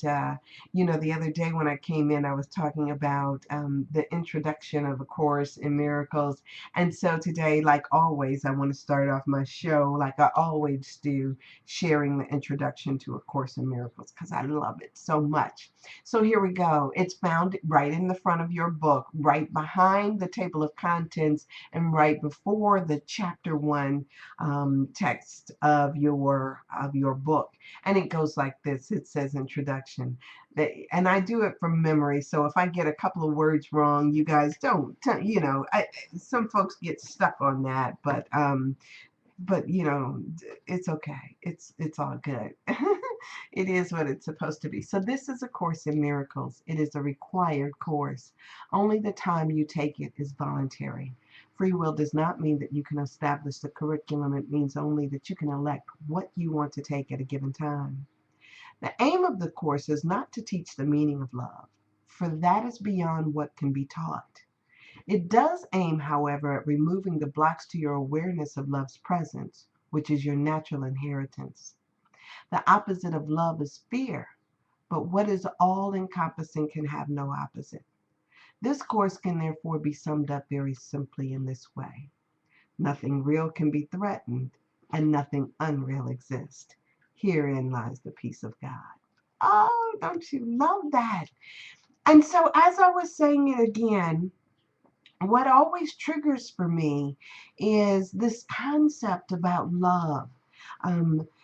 And, you know, the other day when I came in, I was talking about the introduction of A Course in Miracles. And so today, like always, I want to start off my show like I always do, sharing the introduction to A Course in Miracles because I love it so much. So here we go. It's found right in the front of your book, right behind the table of contents, and right before the chapter 1 text of your book. And it goes like this. It says introduction. And I do it from memory, so if I get a couple of words wrong, you guys don't, you know, some folks get stuck on that, but you know, it's okay. It's all good. It is what it's supposed to be. So this is A Course in Miracles. It is a required course. Only the time you take it is voluntary. Free will does not mean that you can establish the curriculum. It means only that you can elect what you want to take at a given time. The aim of the course is not to teach the meaning of love, for that is beyond what can be taught. It does aim, however, at removing the blocks to your awareness of love's presence, which is your natural inheritance. The opposite of love is fear, but what is all-encompassing can have no opposite. This course can therefore be summed up very simply in this way. Nothing real can be threatened, and nothing unreal exists. Herein lies the peace of God. Oh, don't you love that? And so, as I was saying it again, what always triggers for me is this concept about love,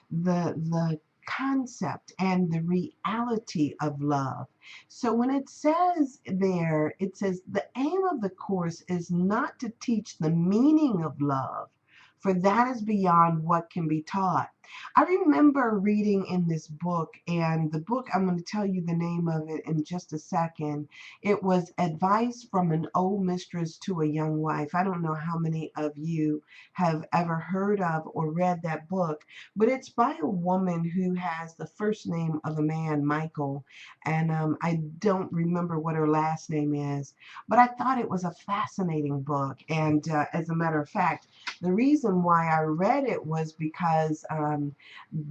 the concept and the reality of love. So when it says there, it says the aim of the course is not to teach the meaning of love, for that is beyond what can be taught. I remember reading in this book, and the book, I'm going to tell you the name of it in just a second. It was Advice from an Old Mistress to a Young Wife. I don't know how many of you have ever heard of or read that book, but it's by a woman who has the first name of a man, Michael, and I don't remember what her last name is, but I thought it was a fascinating book. And as a matter of fact, the reason why I read it was because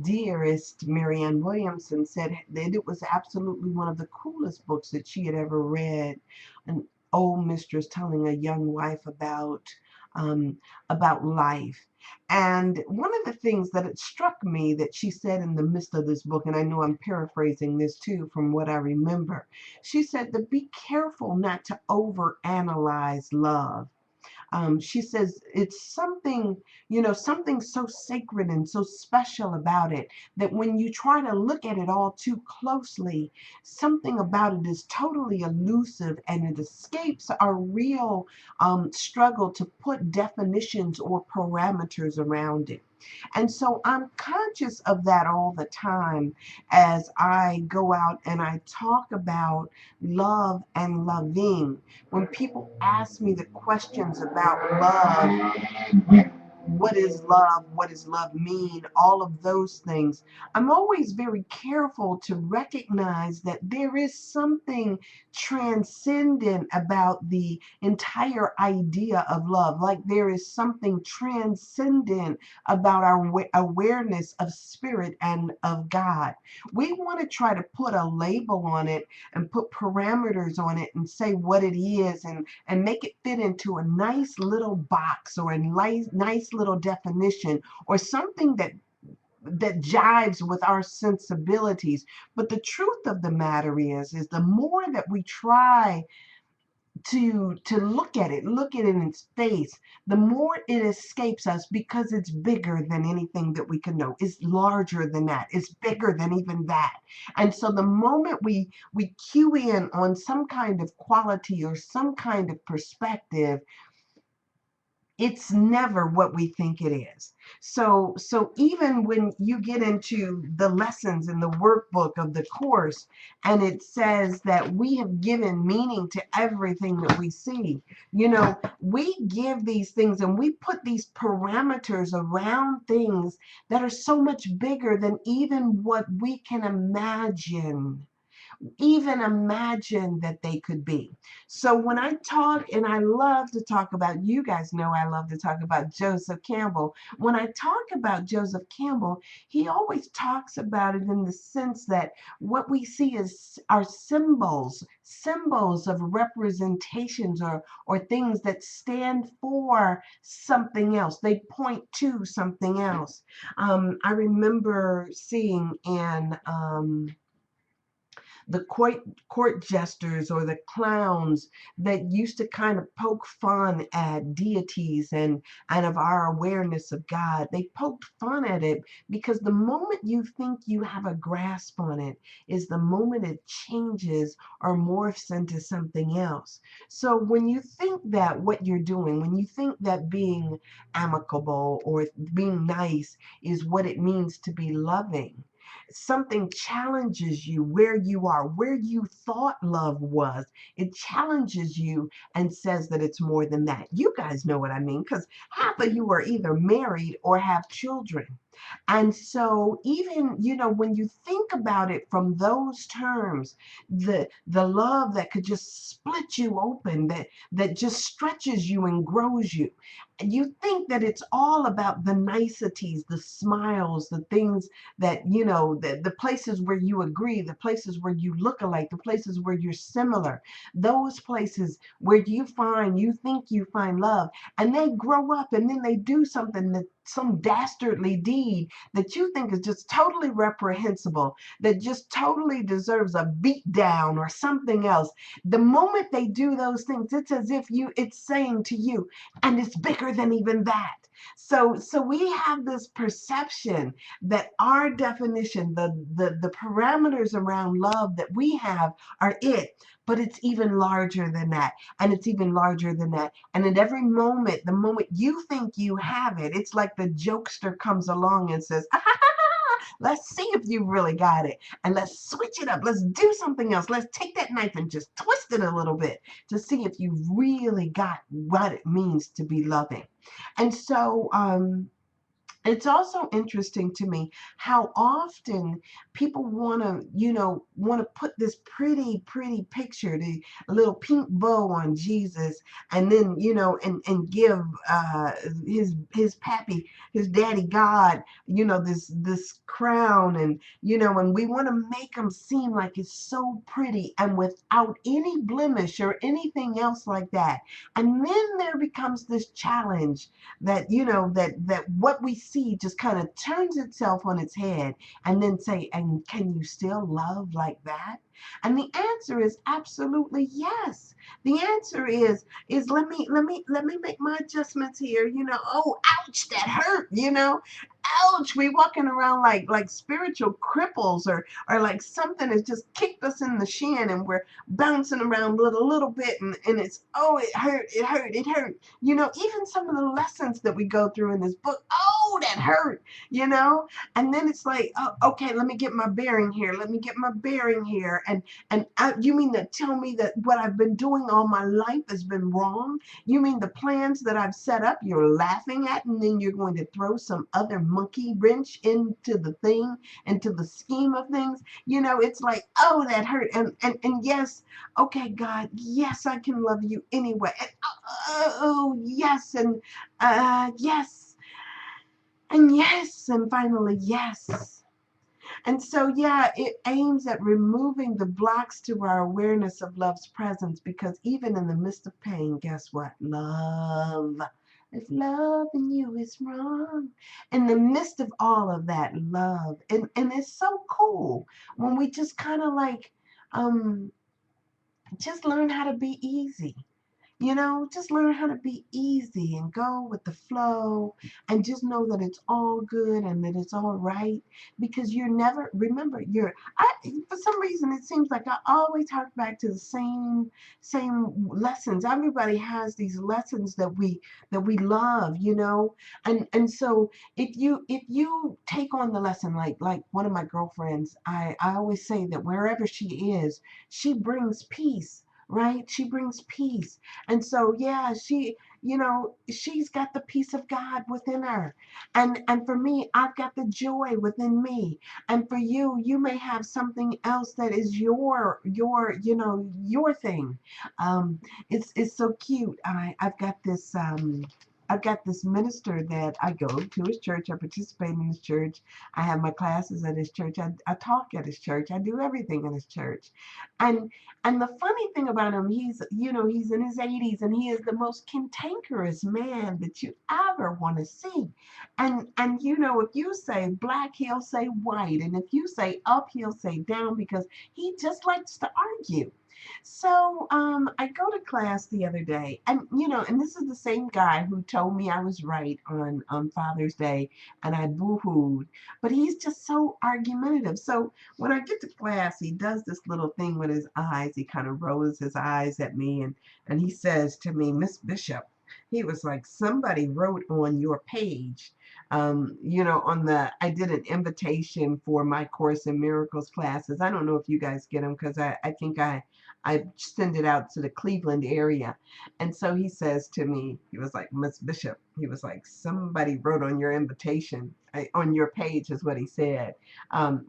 dearest Marianne Williamson said that it was absolutely one of the coolest books that she had ever read. An old mistress telling a young wife about life. And one of the things that it struck me that she said in the midst of this book, and I know I'm paraphrasing this too from what I remember, she said to be careful not to overanalyze love. She says it's something, you know, something so sacred and so special about it that when you try to look at it all too closely, something about it is totally elusive and it escapes our real struggle to put definitions or parameters around it. And so I'm conscious of that all the time as I go out and I talk about love and loving. When people ask me the questions about love, what is love? What does love mean? All of those things. I'm always very careful to recognize that there is something transcendent about the entire idea of love. Like there is something transcendent about our awareness of spirit and of God. We want to try to put a label on it and put parameters on it and say what it is and make it fit into a nice little box or a nice little definition or something that jives with our sensibilities. But the truth of the matter is the more that we try to look at it in its face, the more it escapes us because it's bigger than anything that we can know. It's larger than that. It's bigger than even that. And so the moment we cue in on some kind of quality or some kind of perspective, it's never what we think it is. So even when you get into the lessons in the workbook of the course and it says that we have given meaning to everything that we see, you know, we give these things and we put these parameters around things that are so much bigger than even what we can imagine. even imagine that they could be. So when I talk, and I love to talk about, you guys know I love to talk about Joseph Campbell. When I talk about Joseph Campbell, he always talks about it in the sense that what we see is are symbols of representations, or things that stand for something else. They point to something else. I remember seeing in the court jesters or the clowns that used to kind of poke fun at deities and of our awareness of God. They poked fun at it because the moment you think you have a grasp on it is the moment it changes or morphs into something else. So when you think that what you're doing, when you think that being amicable or being nice is what it means to be loving, something challenges you where you are, where you thought love was. It challenges you and says that it's more than that. You guys know what I mean, because half of you are either married or have children. And so even, when you think about it from those terms, the love that could just split you open, that just stretches you and grows you. You think that it's all about the niceties, the smiles, the things that, the places where you agree, the places where you look alike, the places where you're similar, those places where you think you find love, and they grow up and then they do something, that some dastardly deed that you think is just totally reprehensible, that just totally deserves a beat down or something else. The moment they do those things, it's as if it's saying to you, and it's bigger than even that. So we have this perception that our definition, the parameters around love that we have are it, but it's even larger than that, and it's even larger than that. And at every moment, the moment you think you have it, it's like the jokester comes along and says, ah, let's see if you really got it. And let's switch it up. Let's do something else. Let's take that knife and just twist it a little bit to see if you really got what it means to be loving. And so, it's also interesting to me how often people want to put this pretty picture, the little pink bow on Jesus, and then and give his pappy, his daddy God, this crown, and we want to make him seem like it's so pretty and without any blemish or anything else like that. And then there becomes this challenge that that what we see just kind of turns itself on its head, and then say, and can you still love like that? And the answer is absolutely yes. The answer is let me make my adjustments here. Oh, ouch, that hurt. Ouch, we walking around like spiritual cripples, or like something has just kicked us in the shin, and we're bouncing around a little bit, and it's, oh, it hurt, it hurt, it hurt. Even some of the lessons that we go through in this book, oh, that hurt, and then it's like, oh, okay, let me get my bearing here. Let me get my bearing here. And you mean to tell me that what I've been doing all my life has been wrong? You mean the plans that I've set up, you're laughing at, and then you're going to throw some other monkey wrench into the thing, into the scheme of things? It's like, oh, that hurt. And yes, okay, God, yes, I can love you anyway. And, oh, yes, and yes, and yes, and finally, yes. And so, yeah, it aims at removing the blocks to our awareness of love's presence, because even in the midst of pain, guess what? Love. If loving you is wrong, in the midst of all of that, love. And it's so cool when we just kind of like, just learn how to be easy. Just learn how to be easy and go with the flow, and just know that it's all good and that it's all right, because you're never, remember, for some reason, it seems like I always hark back to the same lessons. Everybody has these lessons that we love, and so if you take on the lesson, like one of my girlfriends, I always say that wherever she is, she brings peace, right? She brings peace. And so, yeah, she's got the peace of God within her. And for me, I've got the joy within me. And for you, you may have something else that is your thing. Um, it's so cute. I've got this minister that I go to his church. I participate in his church. I have my classes at his church. I talk at his church. I do everything in his church. And and the funny thing about him, he's in his 80s and he is the most cantankerous man that you ever want to see. And if you say black, he'll say white. And if you say up, he'll say down because he just likes to argue. So I go to class the other day, and this is the same guy who told me I was right on Father's Day, and I boo-hooed. But he's just so argumentative. So when I get to class, he does this little thing with his eyes. He kind of rolls his eyes at me, and he says to me, Miss Bishop, he was like, somebody wrote on your page. I did an invitation for my Course in Miracles classes. I don't know if you guys get them because I think I send it out to the Cleveland area. And so he says to me, he was like, Miss Bishop, he was like, somebody wrote on your invitation, on your page is what he said,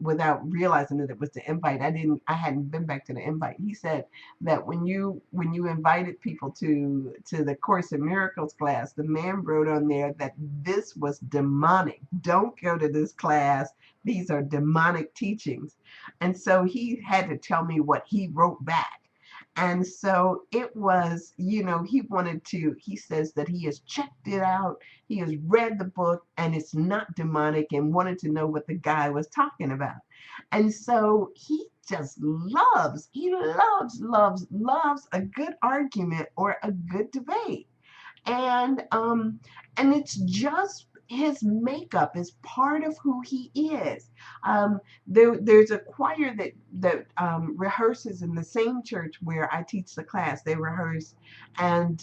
without realizing that it was the invite. I hadn't been back to the invite. He said that when you invited people to the Course in Miracles class, the man wrote on there that this was demonic. Don't go to this class. These are demonic teachings. And so he had to tell me what he wrote back. And so it was, he says that he has checked it out, he has read the book, and it's not demonic and wanted to know what the guy was talking about. And so he loves a good argument or a good debate. And it's just his makeup is part of who he is. There's a choir that rehearses in the same church where I teach the class. They rehearse, and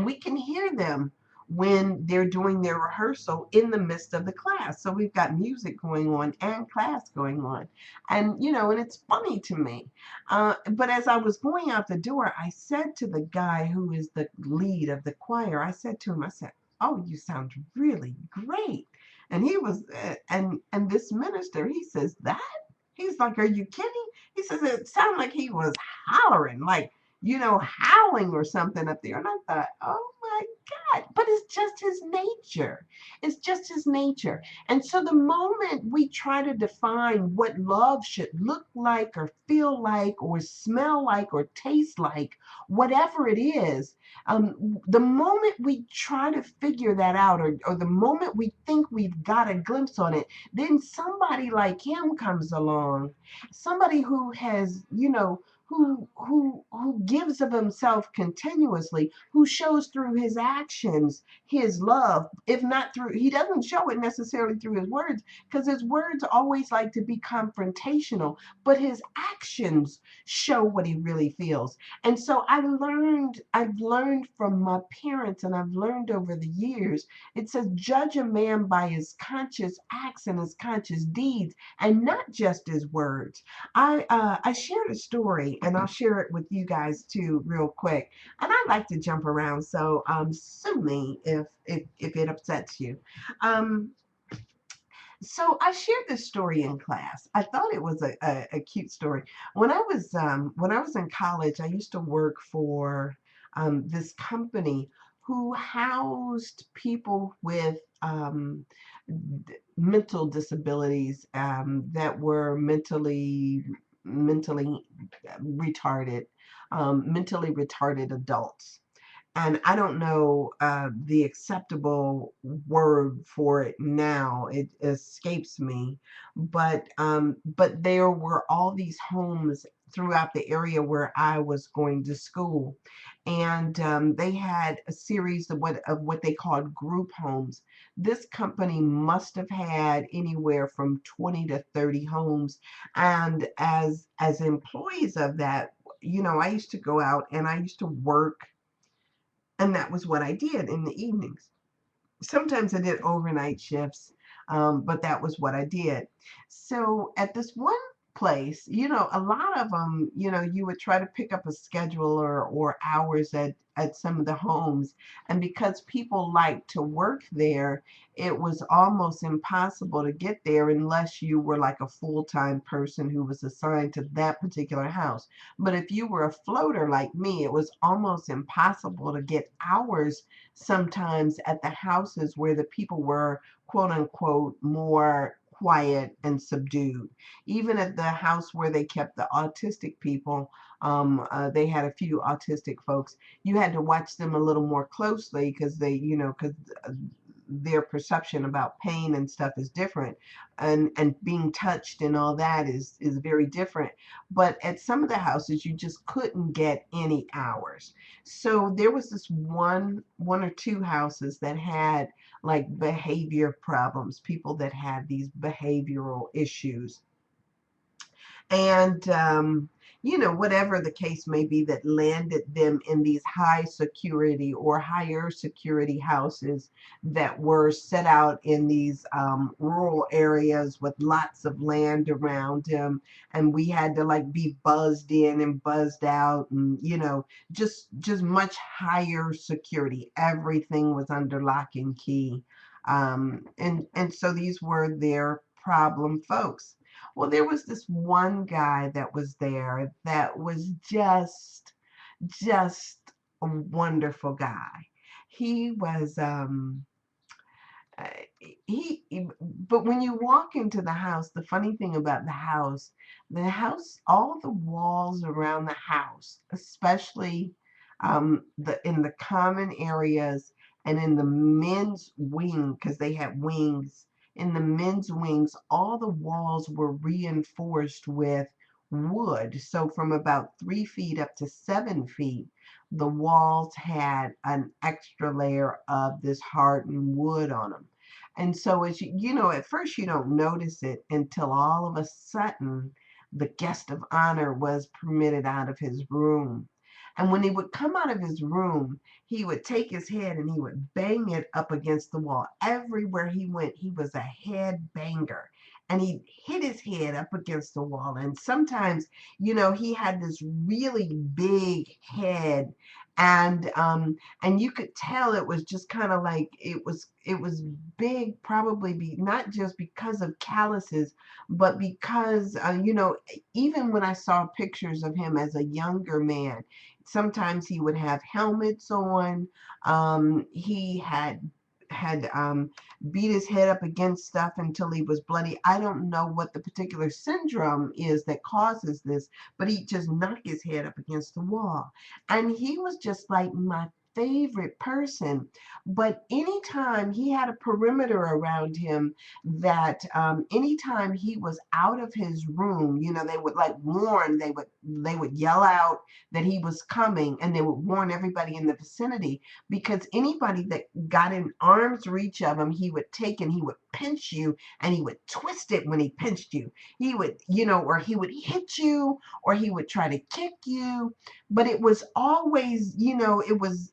we can hear them when they're doing their rehearsal in the midst of the class. So we've got music going on and class going on. And it's funny to me. But as I was going out the door, I said to the guy who is the lead of the choir, I said to him, I said, oh, you sound really great. And he was, and this minister, he says, that? He's like, are you kidding? He says, it sounded like he was hollering, like, howling or something up there. And I thought, oh my God, but it's just his nature. It's just his nature. And so the moment we try to define what love should look like or feel like or smell like or taste like, whatever it is, the moment we try to figure that out, or the moment we think we've got a glimpse on it, then somebody like him comes along, somebody who has, who gives of himself continuously, who shows through his actions his love, if not through, he doesn't show it necessarily through his words, because his words always like to be confrontational, but his actions show what he really feels. And so I've learned from my parents, and I've learned over the years, it says, judge a man by his conscious acts and his conscious deeds, and not just his words. I shared a story, and I'll share it with you guys too, real quick. And I like to jump around, so sue me if it upsets you. Um, so I shared this story in class. I thought it was a cute story. When I was in college, I used to work for this company who housed people with mental disabilities, that were mentally retarded, mentally retarded adults. And I don't know the acceptable word for it now. It escapes me, but there were all these homes throughout the area where I was going to school, and they had a series of what they called group homes. This company must have had anywhere from 20 to 30 homes, and as employees of that, I used to go out and I used to work, and that was what I did in the evenings. Sometimes I did overnight shifts, but that was what I did. So at this one place, a lot of them, you would try to pick up a schedule or hours at some of the homes. And because people like to work there, it was almost impossible to get there unless you were like a full-time person who was assigned to that particular house. But if you were a floater like me, it was almost impossible to get hours sometimes at the houses where the people were quote unquote more quiet and subdued. Even at the house where they kept the autistic people, they had a few autistic folks. You had to watch them a little more closely because because their perception about pain and stuff is different, and being touched and all that is very different. But at some of the houses you just couldn't get any hours. So there was this one or two houses that had like behavior problems, people that had these behavioral issues. And whatever the case may be that landed them in these high security or higher security houses that were set out in these rural areas with lots of land around them. And we had to like be buzzed in and buzzed out, and just much higher security. Everything was under lock and key. And so these were their problem folks. Well, there was this one guy that was there that was just a wonderful guy. He was uh, but when you walk into the house, the funny thing about the house, all the walls around the house, especially the in the common areas and in the men's wing, because they had wings. In the men's wings, all the walls were reinforced with wood. So from about 3 feet up to 7 feet, the walls had an extra layer of this hardened wood on them. And so as at first you don't notice it until all of a sudden the guest of honor was permitted out of his room. And when he would come out of his room, he would take his head and he would bang it up against the wall. Everywhere he went, he was a head banger. And he hit his head up against the wall. And sometimes, he had this really big head, and you could tell it was just kind of like it was big, probably not just because of calluses, but because even when I saw pictures of him as a younger man, sometimes he would have helmets on. He had beat his head up against stuff until he was bloody. I don't know what the particular syndrome is that causes this, but he just knocked his head up against the wall. And he was just like my favorite person. But anytime he had a perimeter around him, that anytime he was out of his room, they would like warn, they would yell out that he was coming, and they would warn everybody in the vicinity, because anybody that got in arm's reach of him, he would take and he would pinch you, and he would twist it when he pinched you. He would, or he would hit you, or he would try to kick you. But it was always, it was,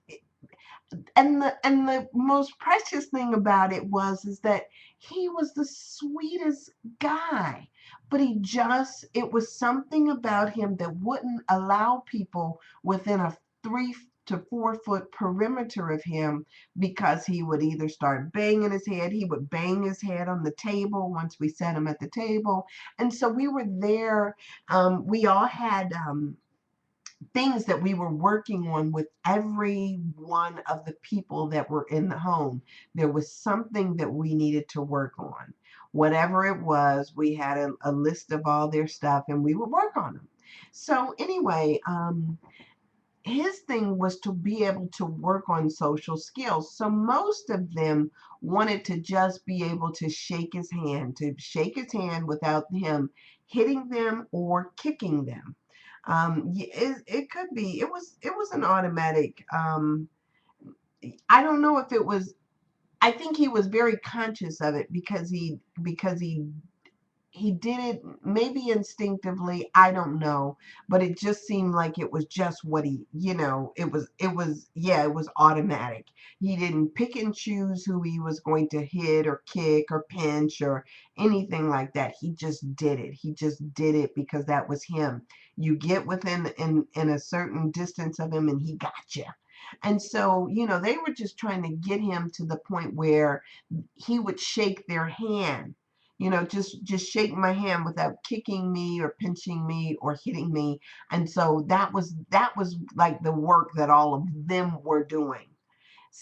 and the most precious thing about it was is that he was the sweetest guy. But it was something about him that wouldn't allow people within a 3 to 4 foot perimeter of him, because he would either start banging his head, he would bang his head on the table once we set him at the table. And so we were there. We all had things that we were working on with every one of the people that were in the home. There was something that we needed to work on. Whatever it was, we had a list of all their stuff and we would work on them. So anyway, his thing was to be able to work on social skills. So most of them wanted to just be able to shake his hand without him hitting them or kicking them. It could be, it was an automatic. I don't know if it was, I think he was very conscious of it, because he he did it maybe instinctively, I don't know, but it just seemed like it was just what he, it was automatic. He didn't pick and choose who he was going to hit or kick or pinch or anything like that. He just did it. He just did it because that was him. You get within in a certain distance of him and he got you. And so, they were just trying to get him to the point where he would shake their hand, just shake my hand without kicking me or pinching me or hitting me. And so that was like the work that all of them were doing.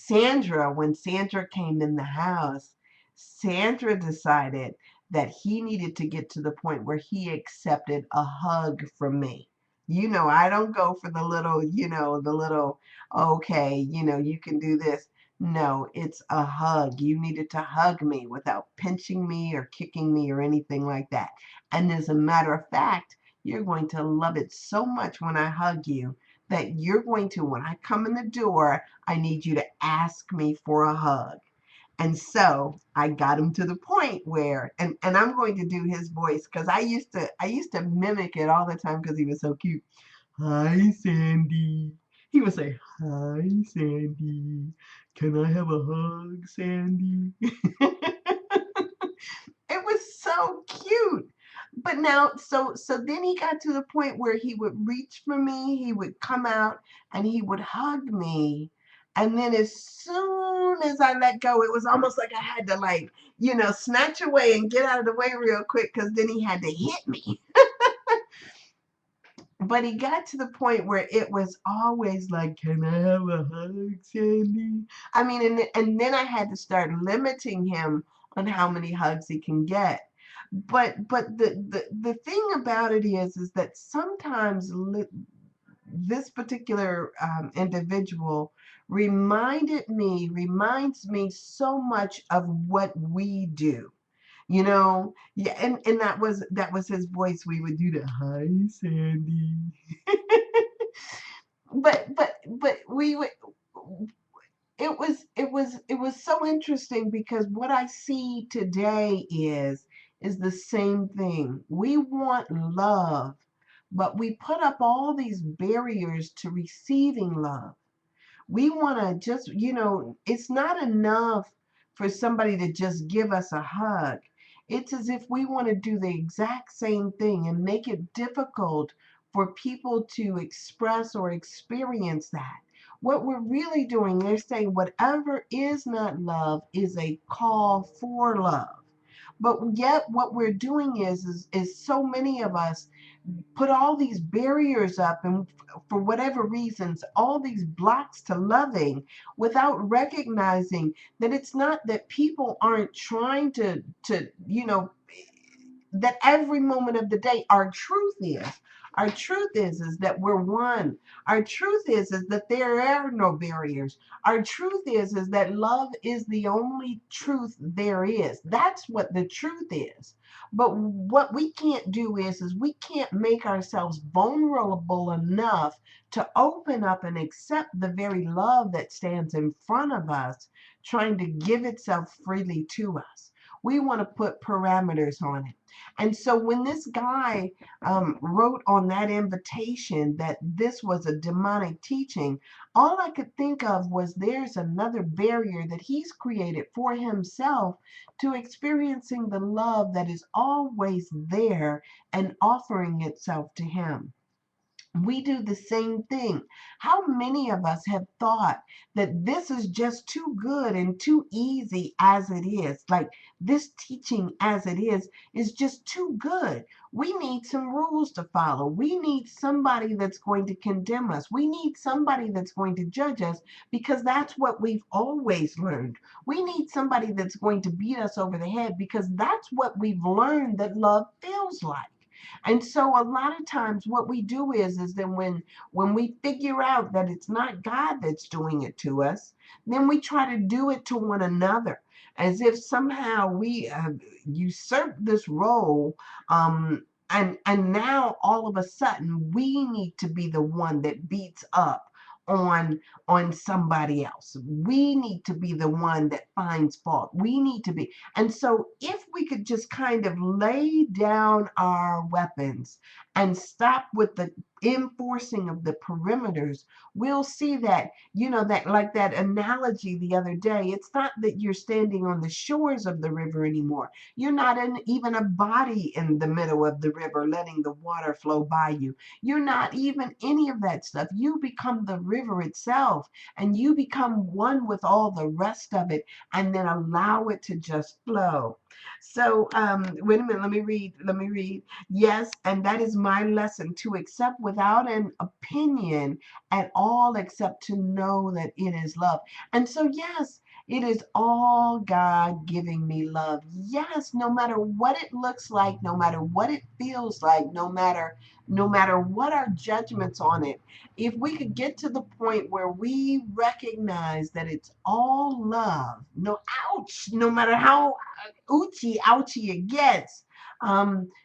When Sandra came in the house, Sandra decided that he needed to get to the point where he accepted a hug from me. I don't go for the little, okay, you can do this. No, it's a hug. You needed to hug me without pinching me or kicking me or anything like that. And as a matter of fact, you're going to love it so much when I hug you that you're going to, when I come in the door, I need you to ask me for a hug. And so I got him to the point where, and I'm going to do his voice because I used to mimic it all the time because he was so cute. Hi, Sandy. He would say, hi, Sandy. Can I have a hug, Sandy? It was so cute. But now, so then he got to the point where he would reach for me, he would come out and he would hug me. And then as soon as I let go, it was almost like I had to snatch away and get out of the way real quick because then he had to hit me. But he got to the point where it was always like, can I have a hug, Sandy? I mean, and then I had to start limiting him on how many hugs he can get. But the thing about it is that sometimes this particular individual reminds me so much of what we do. Yeah, and that was his voice. We would do the hi, Sandy. But we would, it was so interesting because what I see today is the same thing. We want love, but we put up all these barriers to receiving love. We want to just, it's not enough for somebody to just give us a hug. It's as if we want to do the exact same thing and make it difficult for people to express or experience that. What we're really doing, they're saying whatever is not love is a call for love. But yet what we're doing is so many of us put all these barriers up and for whatever reasons all these blocks to loving without recognizing that it's not that people aren't trying to that every moment of the day our truth is that we're one. Our truth is that there are no barriers. Our truth is that love is the only truth there is. That's what the truth is. But what we can't do is we can't make ourselves vulnerable enough to open up and accept the very love that stands in front of us, trying to give itself freely to us. We want to put parameters on it. And so when this guy wrote on that invitation that this was a demonic teaching, all I could think of was there's another barrier that he's created for himself to experiencing the love that is always there and offering itself to him. We do the same thing. How many of us have thought that this is just too good and too easy as it is? Like this teaching as it is just too good. We need some rules to follow. We need somebody that's going to condemn us. We need somebody that's going to judge us because that's what we've always learned. We need somebody that's going to beat us over the head because that's what we've learned that love feels like. And so a lot of times what we do is that when we figure out that it's not God that's doing it to us, then we try to do it to one another as if somehow we usurp this role, and now all of a sudden we need to be the one that beats up on somebody else. We need to be the one that finds fault. We need to be. And so if we could just kind of lay down our weapons and stop with the enforcing of the perimeters, we'll see that, that, like that analogy the other day, it's not that you're standing on the shores of the river anymore. You're not even a body in the middle of the river letting the water flow by you. You're not even any of that stuff. You become the river itself, and you become one with all the rest of it, and then allow it to just flow. So wait a minute, let me read. Yes, and that is my lesson, to accept without an opinion at all, except to know that it is love. And so, yes, it is all God giving me love. Yes, no matter what it looks like, no matter what it feels like, no matter what our judgments on it, if we could get to the point where we recognize that it's all love, no, ouch, no matter how ouchy it gets,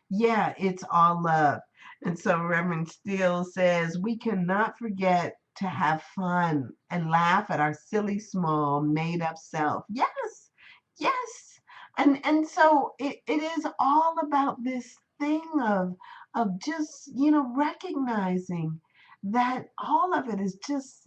yeah, it's all love. And so Reverend Steele says, we cannot forget to have fun and laugh at our silly, small, made up self. Yes, yes. And so it is all about this thing of just, recognizing that all of it is just,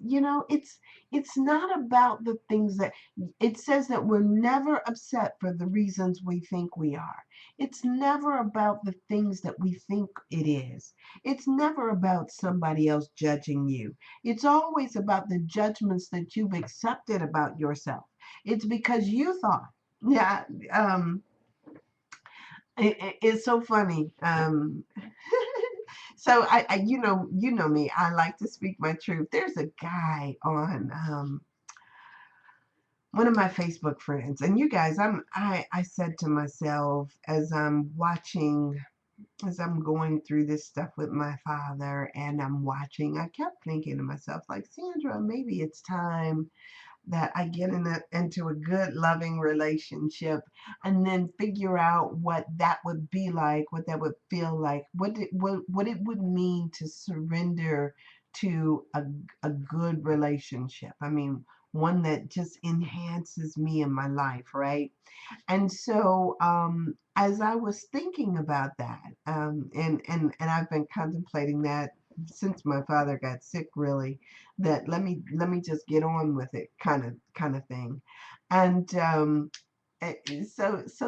it's not about the things that it says, that we're never upset for the reasons we think we are. It's never about the things that we think it is. It's never about somebody else judging you. It's always about the judgments that you've accepted about yourself. It's because you thought, yeah, it's so funny. So you know me. I like to speak my truth. There's a guy on one of my Facebook friends, and you guys, I said to myself as I'm going through this stuff with my father, and I'm watching, I kept thinking to myself, like, Sandra, maybe it's time that I get into a good, loving relationship, and then figure out what that would be like, what that would feel like, what it would mean to surrender to a good relationship. I mean, one that just enhances me in my life, right? And so, as I was thinking about that, and I've been contemplating that since my father got sick, really, that let me just get on with it, kind of thing. And so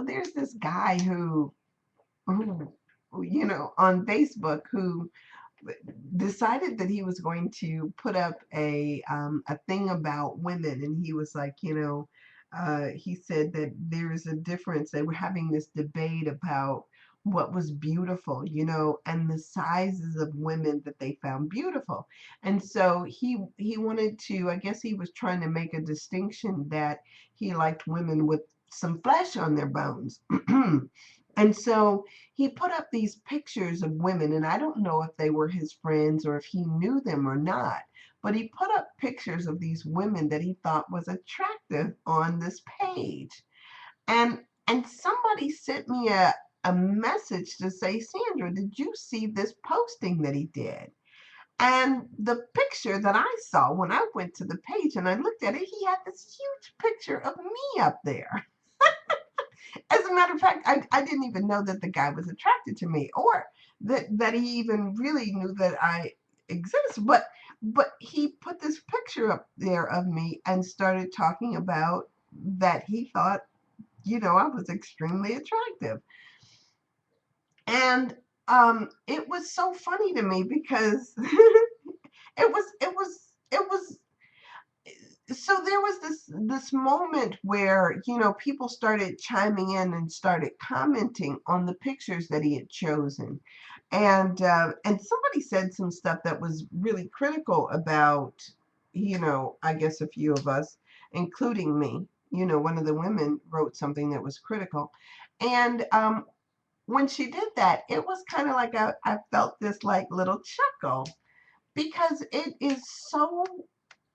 there's this guy who on Facebook, who decided that he was going to put up a thing about women, and he was like, he said that there is a difference. They were having this debate about what was beautiful, and the sizes of women that they found beautiful. And so he wanted to, I guess he was trying to make a distinction that he liked women with some flesh on their bones. And so he put up these pictures of women, and I don't know if they were his friends or if he knew them or not, but he put up pictures of these women that he thought was attractive on this page. And somebody sent me a message to say, Sandra, did you see this posting that he did? And the picture that I saw when I went to the page and I looked at it, he had this huge picture of me up there. As a matter of fact, I didn't even know that the guy was attracted to me, or that he even really knew that I exist. But he put this picture up there of me and started talking about that he thought, I was extremely attractive. And it was so funny to me because it was so there was this moment where people started chiming in and started commenting on the pictures that he had chosen, and somebody said some stuff that was really critical about, I guess a few of us, including me. One of the women wrote something that was critical, and when she did that, it was kind of like I felt this like little chuckle, because it is so,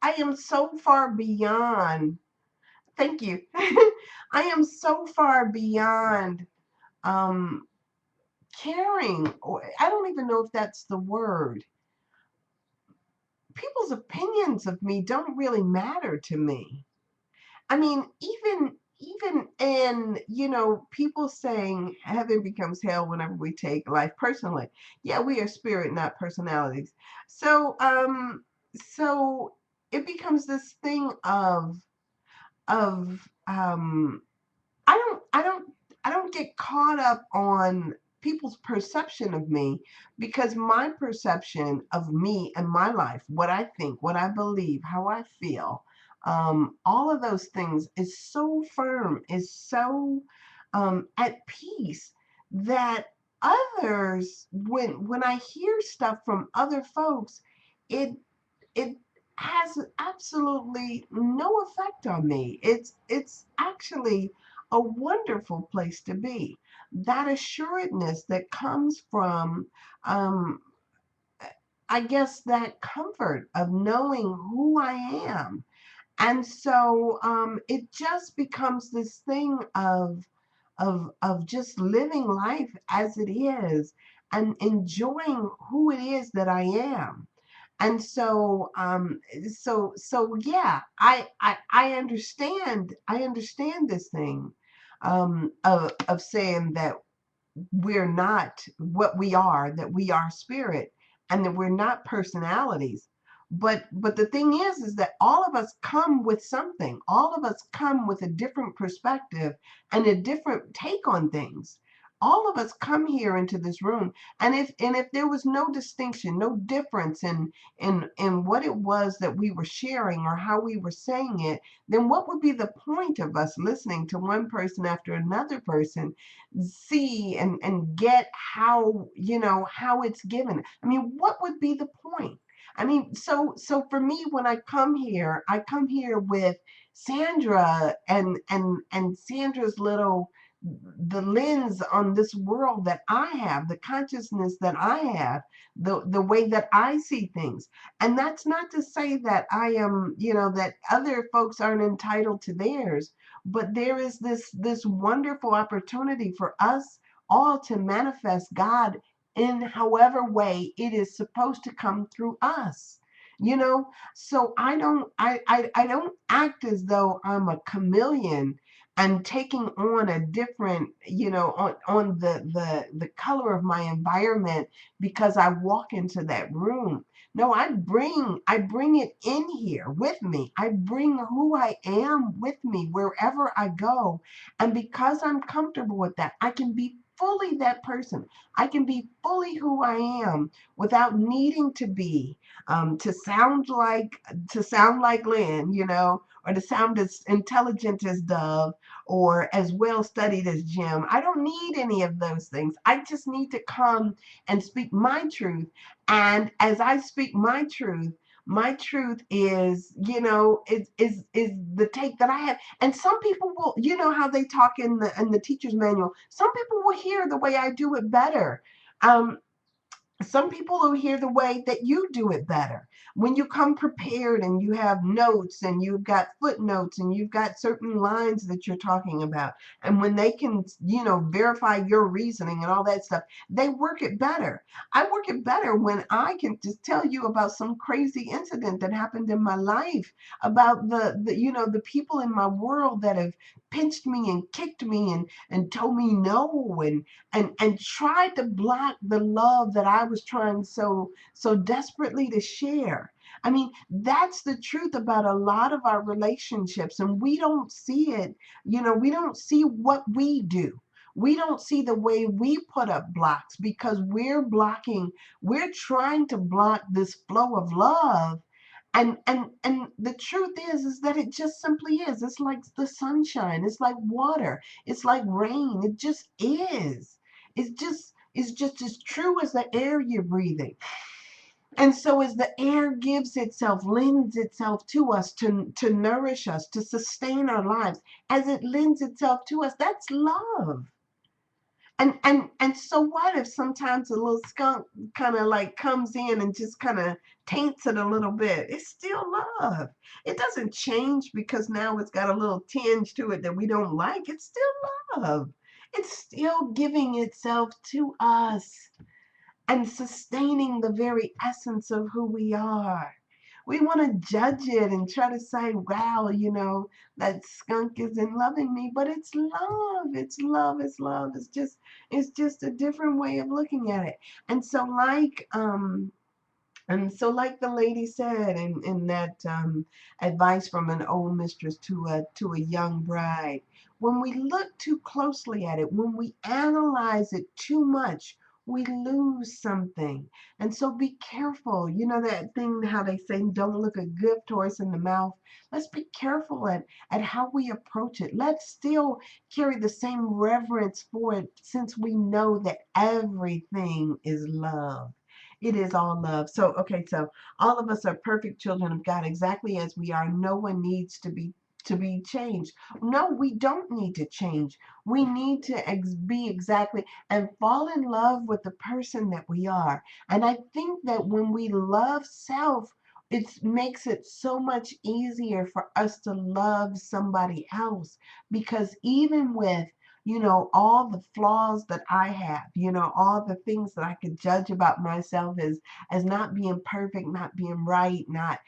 I am so far beyond, thank you. I am so far beyond um, caring, or I don't even know if that's the word, people's opinions of me don't really matter to me. I mean, even in, people saying heaven becomes hell whenever we take life personally. Yeah, we are spirit, not personalities. So so it becomes this thing of I don't I don't I don't get caught up on people's perception of me, because my perception of me and my life, what I think, what I believe, how I feel, all of those things is so firm, is so at peace, that others, when I hear stuff from other folks, it it has absolutely no effect on me. It's actually a wonderful place to be. That assuredness that comes from, um, I guess, that comfort of knowing who I am. And so it just becomes this thing of just living life as it is and enjoying who it is that I am. And so yeah, I understand this thing, of saying that we're not what we are, that we are spirit, and that we're not personalities. But the thing is that all of us come with something. All of us come with a different perspective and a different take on things. All of us come here into this room, and if there was no distinction, no difference in what it was that we were sharing or how we were saying it, then what would be the point of us listening to one person after another person see and get how it's given? I mean, what would be the point? I mean, so for me, when I come here with Sandra and Sandra's little, the lens on this world that I have, the consciousness that I have, the way that I see things. And that's not to say that I am, that other folks aren't entitled to theirs, but there is this wonderful opportunity for us all to manifest God in however way it is supposed to come through us. So I don't act as though I'm a chameleon and taking on a different, on the color of my environment because I walk into that room. No, I bring it in here with me. I bring who I am with me wherever I go. And because I'm comfortable with that, I can be fully that person. I can be fully who I am without needing to be, to sound like Lynn, or to sound as intelligent as Dove, or as well studied as Jim. I don't need any of those things. I just need to come and speak my truth. And as I speak my truth is, is the take that I have. And some people will, how they talk in the teacher's manual. Some people will hear the way I do it better. Um, some people will hear the way that you do it better. When you come prepared and you have notes and you've got footnotes and you've got certain lines that you're talking about, and when they can, verify your reasoning and all that stuff, they work it better. I work it better when I can just tell you about some crazy incident that happened in my life, about the people in my world that have pinched me and kicked me and told me no, and tried to block the love that I was trying so desperately to share. I mean, that's the truth about a lot of our relationships, and we don't see it. We don't see what we do. We don't see the way we put up blocks because we're trying to block this flow of love. And the truth is that it just simply is. It's like the sunshine, it's like water, it's like rain. It just is. It's just as true as the air you're breathing. And so as the air gives itself, lends itself to us to nourish us, to sustain our lives, as it lends itself to us, that's love. And so what if sometimes a little skunk kind of like comes in and just kind of taints it a little bit? It's still love. It doesn't change because now it's got a little tinge to it that we don't like. It's still love. It's still giving itself to us and sustaining the very essence of who we are. We want to judge it and try to say, wow, that skunk isn't loving me, but it's love. It's love. It's love. It's just a different way of looking at it. And so like the lady said in that advice from an old mistress to a young bride, when we look too closely at it, when we analyze it too much, we lose something. And so be careful. You know that thing how they say don't look a gift horse in the mouth. Let's be careful at how we approach it. Let's still carry the same reverence for it since we know that everything is love. It is all love. So, okay, so all of us are perfect children of God, exactly as we are. No one needs to be changed. No, we don't need to change. We need to be exactly and fall in love with the person that we are. And I think that when we love self, it makes it so much easier for us to love somebody else, because even with all the flaws that I have, all the things that I could judge about myself as not being perfect, not being right, not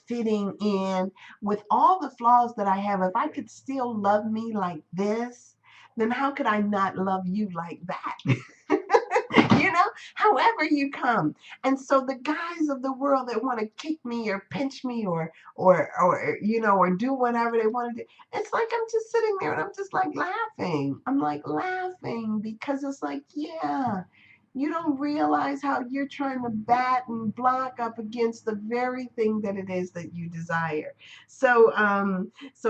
fitting in, with all the flaws that I have, if I could still love me like this, then how could I not love you like that? you know, However you come. And so the guys of the world that want to kick me or pinch me or do whatever they want to do, it's like I'm just sitting there and I'm just like laughing. I'm like laughing because it's like, yeah, you don't realize how you're trying to bat and block up against the very thing that it is that you desire. So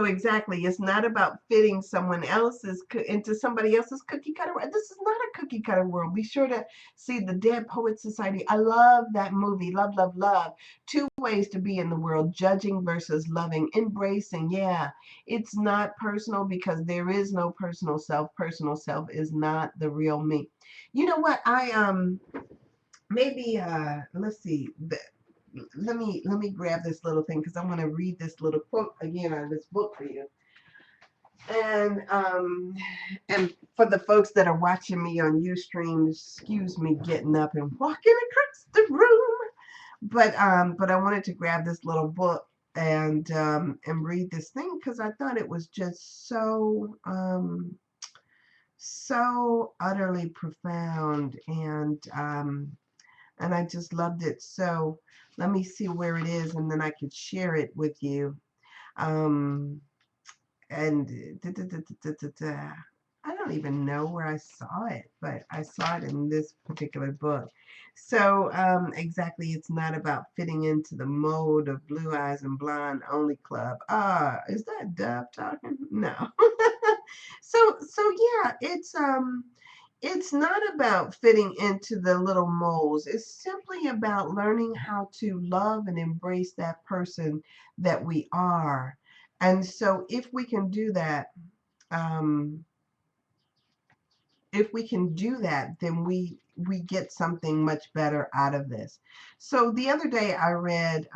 exactly, it's not about fitting someone else's into somebody else's cookie cutter. This is not a cookie cutter world. Be sure to see the Dead Poet Society. I love that movie. Love, love, love. Two ways to be in the world: judging versus loving, embracing. Yeah, it's not personal because there is no personal self. Personal self is not the real me. You know what? I maybe let's see. Let me grab this little thing because I want to read this little quote again out of this book for you. And for the folks that are watching me on Ustream, excuse me getting up and walking across the room. But I wanted to grab this little book and read this thing because I thought it was just so utterly profound, and I just loved it. So let me see where it is, and then I could share it with you. Um, and I don't even know where I saw it, but I saw it in this particular book. So exactly, it's not about fitting into the mold of Blue Eyes and Blonde Only Club. Is that Dove talking? No. So yeah, it's not about fitting into the little molds. It's simply about learning how to love and embrace that person that we are. And so um, if we can do that, then we get something much better out of this. So the other day I read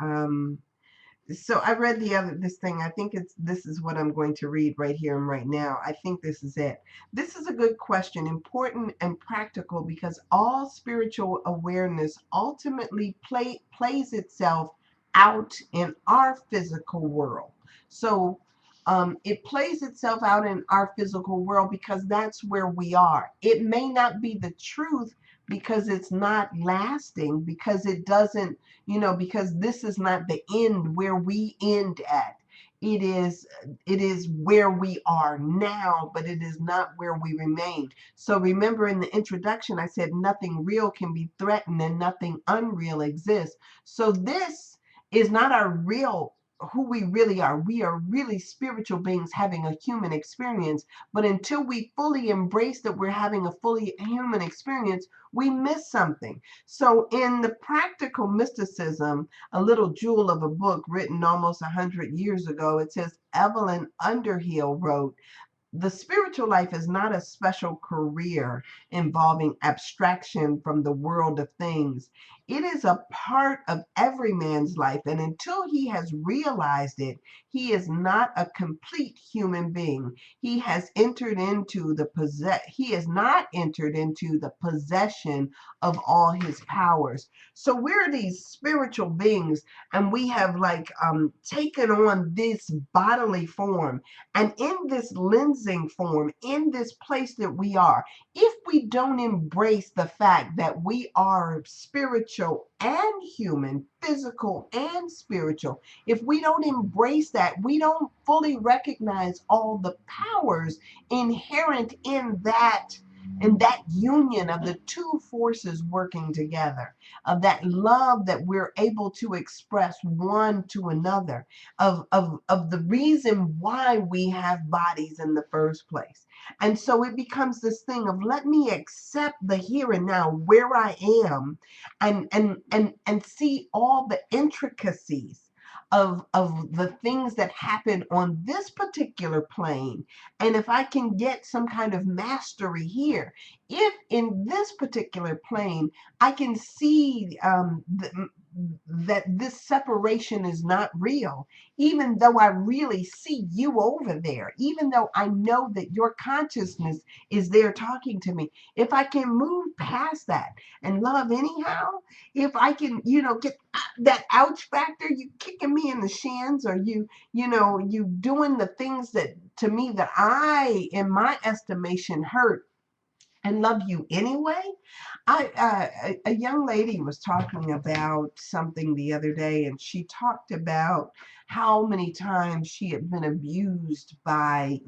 this thing. I think this is what I'm going to read right here and right now. I think this is it. This is a good question, important and practical, because all spiritual awareness ultimately plays itself out in our physical world. So it plays itself out in our physical world because that's where we are. It may not be the truth because it's not lasting, because it doesn't, because this is not the end where we end at. It is where we are now, but it is not where we remain. So remember in the introduction, I said nothing real can be threatened and nothing unreal exists. So this is not our real who we really are. We are really spiritual beings having a human experience. But until we fully embrace that we're having a fully human experience, we miss something. So in the Practical Mysticism, a little jewel of a book written almost 100 years ago, it says Evelyn Underhill wrote, the spiritual life is not a special career involving abstraction from the world of things. It is a part of every man's life. And until he has realized it, he is not a complete human being. He has not entered into the possession of all his powers. So we're these spiritual beings, and we have like taken on this bodily form. And in this lensing form, in this place that we are, if we don't embrace the fact that we are spiritual and human, physical and spiritual, if we don't embrace that, we don't fully recognize all the powers inherent in that union of the two forces working together, of that love that we're able to express one to another, of the reason why we have bodies in the first place. And so it becomes this thing of, let me accept the here and now where I am, and see all the intricacies of the things that happen on this particular plane. And if I can get some kind of mastery here, if in this particular plane I can see that this separation is not real, even though I really see you over there, even though I know that your consciousness is there talking to me, if I can move past that and love anyhow, if I can, get that ouch factor, you kicking me in the shins, or you doing the things that to me that I, in my estimation, hurt, and love you anyway. A young lady was talking about something the other day, and she talked about how many times she had been abused by,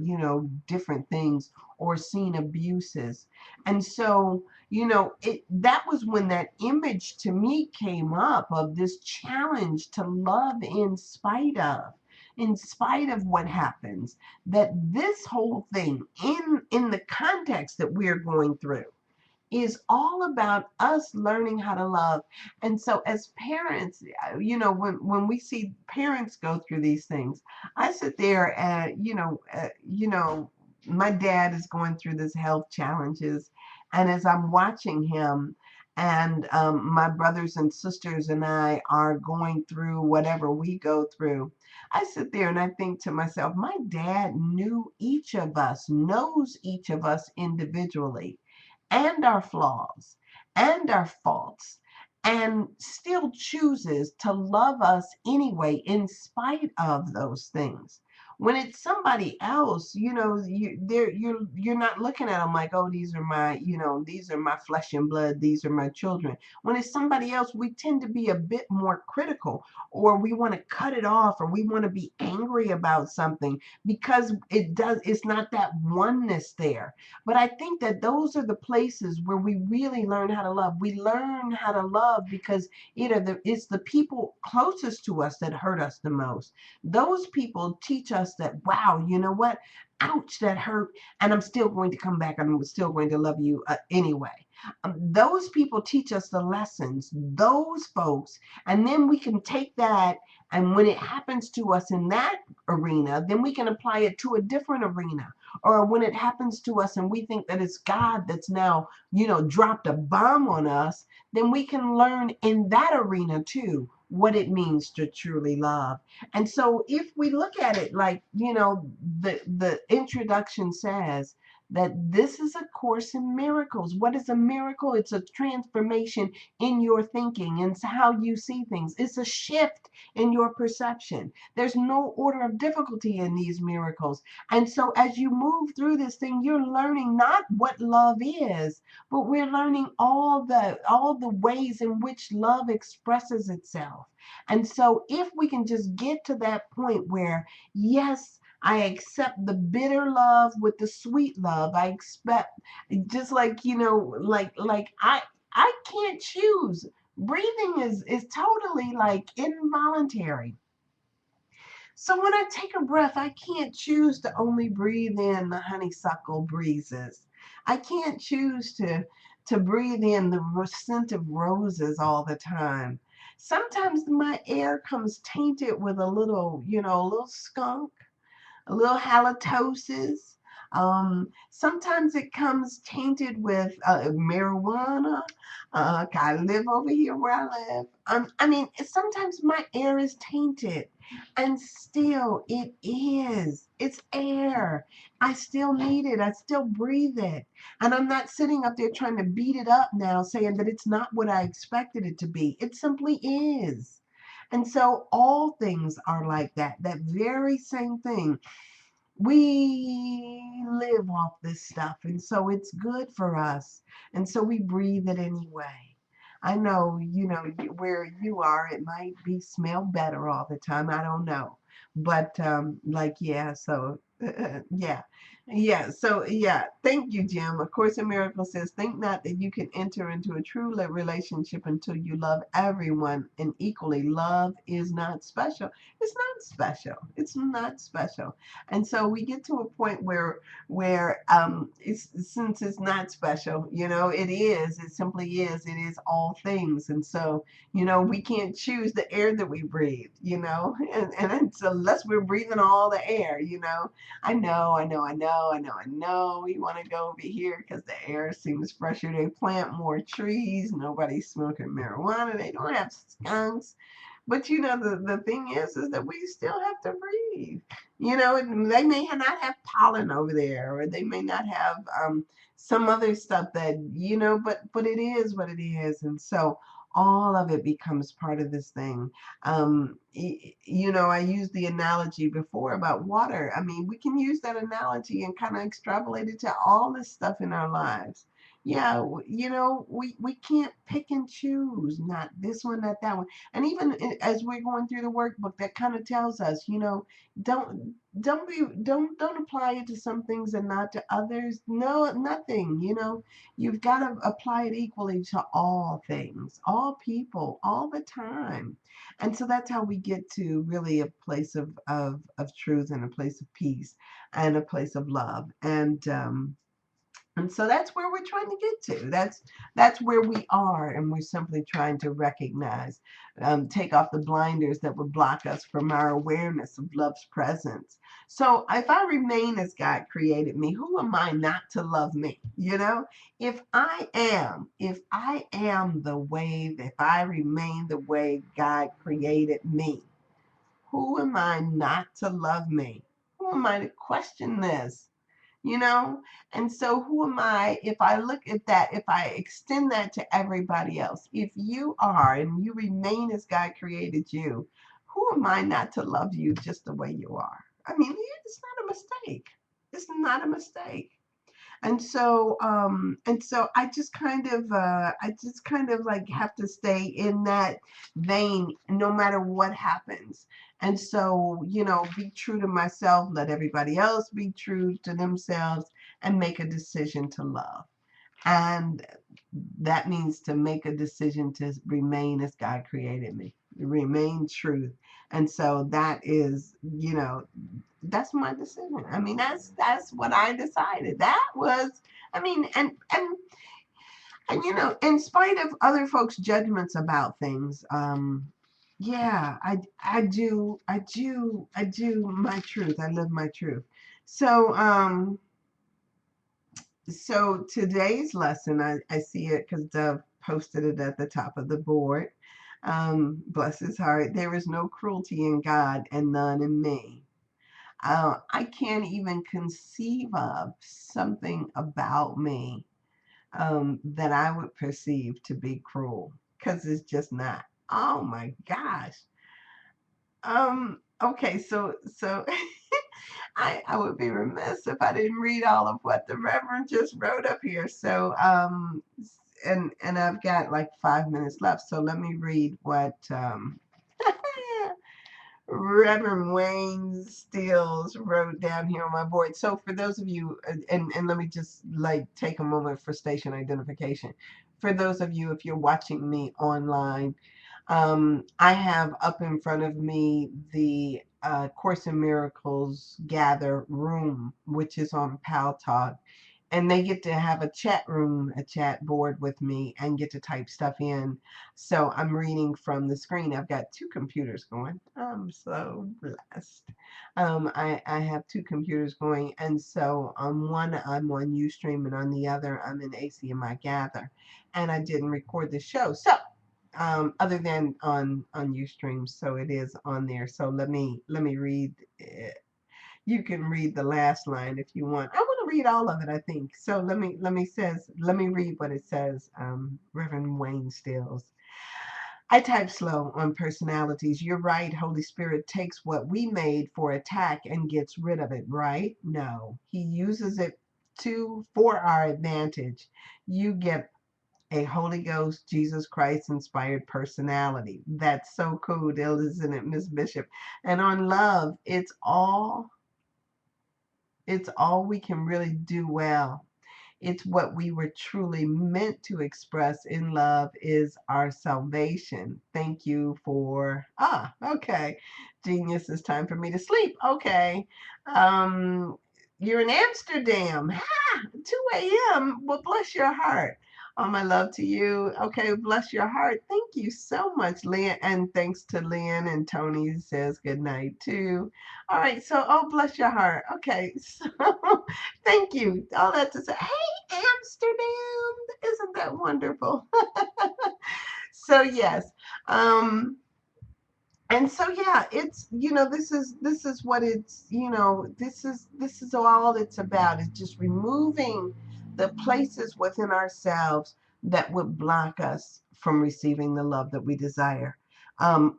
different things, or seen abuses. And so, that was when that image to me came up of this challenge to love in spite of what happens, that this whole thing, in the context that we're going through, is all about us learning how to love. And so as parents, when we see parents go through these things, I sit there and, my dad is going through this health challenges, and as I'm watching him, and my brothers and sisters and I are going through whatever we go through, I sit there and I think to myself, my dad knows each of us individually, and our flaws and our faults, and still chooses to love us anyway in spite of those things. When it's somebody else, you're not looking at them like, oh, these are my flesh and blood, these are my children. When it's somebody else, we tend to be a bit more critical, or we want to cut it off, or we want to be angry about something because it's not that oneness there. But I think that those are the places where we really learn how to love. We learn how to love because it's the people closest to us that hurt us the most. Those people teach us that, wow, you know what? Ouch, that hurt. And I'm still going to come back, and I'm still going to love you anyway. Those people teach us the lessons, those folks. And then we can take that, and when it happens to us in that arena, then we can apply it to a different arena. Or when it happens to us and we think that it's God that's now, dropped a bomb on us, then we can learn in that arena too what it means to truly love. And so if we look at it like, the introduction says, that this is a course in miracles. What is a miracle? It's a transformation in your thinking and how you see things. It's a shift in your perception. There's no order of difficulty in these miracles. And so as you move through this thing, you're learning not what love is, but we're learning all the ways in which love expresses itself. And so if we can just get to that point where, yes, I accept the bitter love with the sweet love. I expect, just like, I can't choose. Breathing is totally like involuntary. So when I take a breath, I can't choose to only breathe in the honeysuckle breezes. I can't choose to breathe in the scent of roses all the time. Sometimes my air comes tainted with a little skunk, a little halitosis, Sometimes it comes tainted with marijuana. I live over here where I live. I mean, sometimes my air is tainted, and still it is. It's air. I still need it. I still breathe it. And I'm not sitting up there trying to beat it up now, saying that it's not what I expected it to be. It simply is. And so all things are like that. That very same thing. We live off this stuff, and so it's good for us. And so we breathe it anyway. I know, where you are, it might be smell better all the time. I don't know. But like, yeah, so yeah. Yeah, so yeah, thank you, Jim. A Course in Miracles says, think not that you can enter into a true relationship until you love everyone and equally. Love is not special. It's not special. It's not special. And so we get to a point where since it's not special, it simply is. It is all things. And so, we can't choose the air that we breathe, and so unless we're breathing all the air, I know. We want to go over here because the air seems fresher. They plant more trees. Nobody's smoking marijuana. They don't have skunks. But the thing is that we still have to breathe. They may not have pollen over there, or they may not have some other stuff that but it is what it is, and so all of it becomes part of this thing. I used the analogy before about water. I mean, we can use that analogy and kind of extrapolate it to all this stuff in our lives. Yeah, we can't pick and choose, not this one, not that one. And even as we're going through the workbook, that kind of tells us, don't don't apply it to some things and not to others. No, nothing. You've got to apply it equally to all things, all people, all the time. And so that's how we get to really a place of truth, and a place of peace, and a place of love. And so that's where we're trying to get to. That's where we are, and we're simply trying to recognize, take off the blinders that would block us from our awareness of love's presence. So if I remain as God created me, who am I not to love me? If I am the way, if I remain the way God created me, who am I not to love me? Who am I to question this? you know and so who am I, if I look at that, if I extend that to everybody else? If you are and you remain as God created you, who am I not to love you just the way you are? I mean, it's not a mistake. It's not a mistake. And so I just kind of like have to stay in that vein no matter what happens. And so, be true to myself, let everybody else be true to themselves, and make a decision to love. And that means to make a decision to remain as God created me, remain truth. And so that's my decision. I mean, that's what I decided. That was, I mean, and in spite of other folks' judgments about things, yeah, I do my truth. I live my truth. So so today's lesson, I see it because Dove posted it at the top of the board. Bless his heart. There is no cruelty in God and none in me. I can't even conceive of something about me that I would perceive to be cruel, because it's just not. Oh my gosh. Okay, so I would be remiss if I didn't read all of what the Reverend just wrote up here. So and I've got like 5 minutes left. So let me read what Reverend Wayne Steels wrote down here on my board. So for those of you, and let me just like take a moment for station identification. For those of you, if you're watching me online, I have up in front of me the Course in Miracles Gather room, which is on Pal Talk. and they get to have a chat room, a chat board with me, and get to type stuff in. So I'm reading from the screen. I've got two computers going. I'm so blessed. I have two computers going, and so on one I'm on Ustream, and on the other I'm in ACMI Gather, and I didn't record the show. So other than on Ustream, so it is on there. So let me read it. You can read the last line if you want. I want to read all of it, I think. So let me read what it says. Reverend Wayne Stills. I type slow on personalities. You're right. Holy Spirit takes what we made for attack and gets rid of it, right? No, he uses it for our advantage. You get a Holy Ghost, Jesus Christ inspired personality. That's so cool, isn't it, Miss Bishop? And on love, it's all we can really do well. It's what we were truly meant to express in love is our salvation. Thank you for, okay. Genius, it's time for me to sleep. Okay. Um, you're in Amsterdam. 2 a.m. Well, bless your heart. All my love to you. Okay, bless your heart. Thank you so much, Lynn. And thanks to Lynn, and Tony says good night too. All right, so bless your heart. Okay, so thank you. All that to say, hey, Amsterdam, isn't that wonderful? So yes, um, and so yeah, it's this is what it's this is all it's about. It's just removing the places within ourselves that would block us from receiving the love that we desire,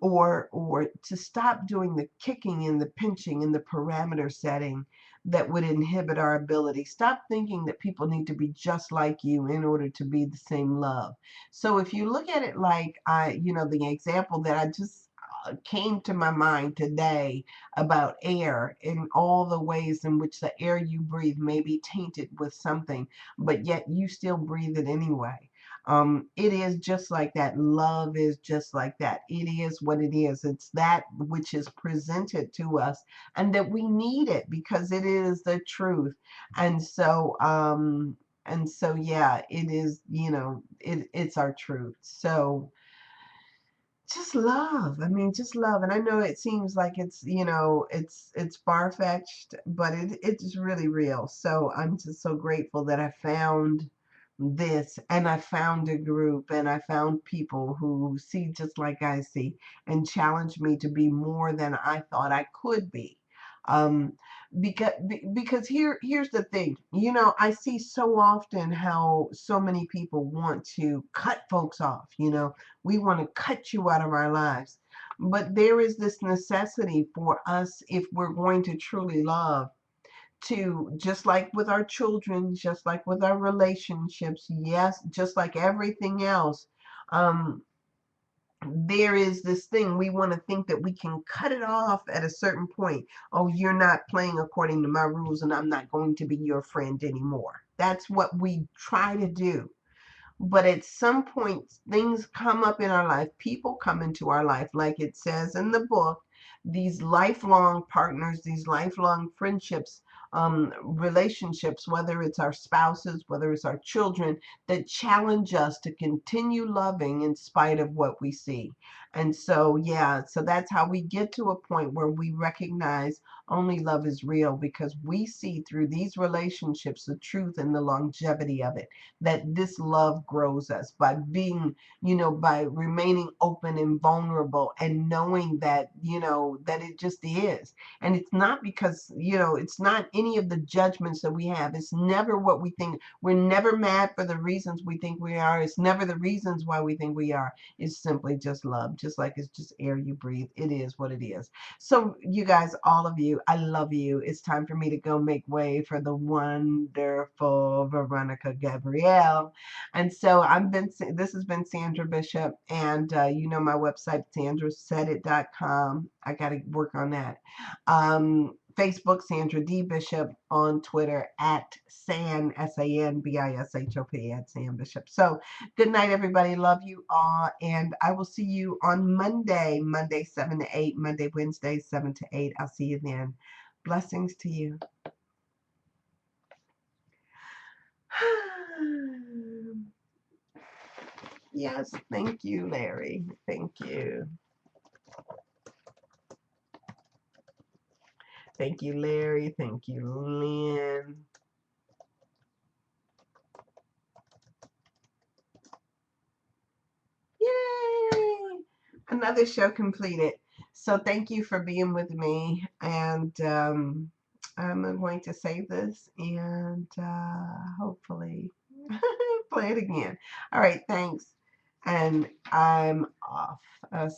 or to stop doing the kicking and the pinching and the parameter setting that would inhibit our ability. Stop thinking that people need to be just like you in order to be the same love. So if you look at it like the example that I just came to my mind today about air and all the ways in which the air you breathe may be tainted with something, but yet you still breathe it anyway. It is just like that. Love is just like that. It is what it is. It's that which is presented to us, and that we need it because it is the truth. And so yeah, it is, it's our truth. So just love. I mean, just love. And I know it seems like it's far-fetched, but it's really real. So I'm just so grateful that I found this, and I found a group, and I found people who see just like I see and challenge me to be more than I thought I could be. Um, because here's the thing. I see so often how so many people want to cut folks off. We want to cut you out of our lives. But there is this necessity for us, if we're going to truly love, to, just like with our children, just like with our relationships, yes, just like everything else, um, there is this thing we want to think that we can cut it off at a certain point. Oh, you're not playing according to my rules, and I'm not going to be your friend anymore. That's what we try to do. But at some point, things come up in our life, people come into our life, like it says in the book, these lifelong partners, these lifelong friendships, relationships, whether it's our spouses, whether it's our children, that challenge us to continue loving in spite of what we see. And so, yeah, so that's how we get to a point where we recognize only love is real, because we see through these relationships the truth and the longevity of it, that this love grows us by being, by remaining open and vulnerable, and knowing that, that it just is. And it's not because, it's not any of the judgments that we have. It's never what we think. We're never mad for the reasons we think we are. It's never the reasons why we think we are. It's simply just love, just like it's just air you breathe. It is what it is. So you guys, all of you, I love you. It's time for me to go make way for the wonderful Veronica Gabrielle. And so this has been Sandra Bishop, and my website, sandrasaidit.com. I got to work on that. Facebook, Sandra D. Bishop. On Twitter, at San, SANBISHOP, at San Bishop. So good night, everybody. Love you all. And I will see you on Monday, 7 to 8, Monday, Wednesday, 7 to 8. I'll see you then. Blessings to you. Yes, thank you, Larry. Thank you. Thank you, Larry. Thank you, Lynn. Yay! Another show completed. So thank you for being with me. And I'm going to save this and hopefully play it again. All right, thanks. And I'm off.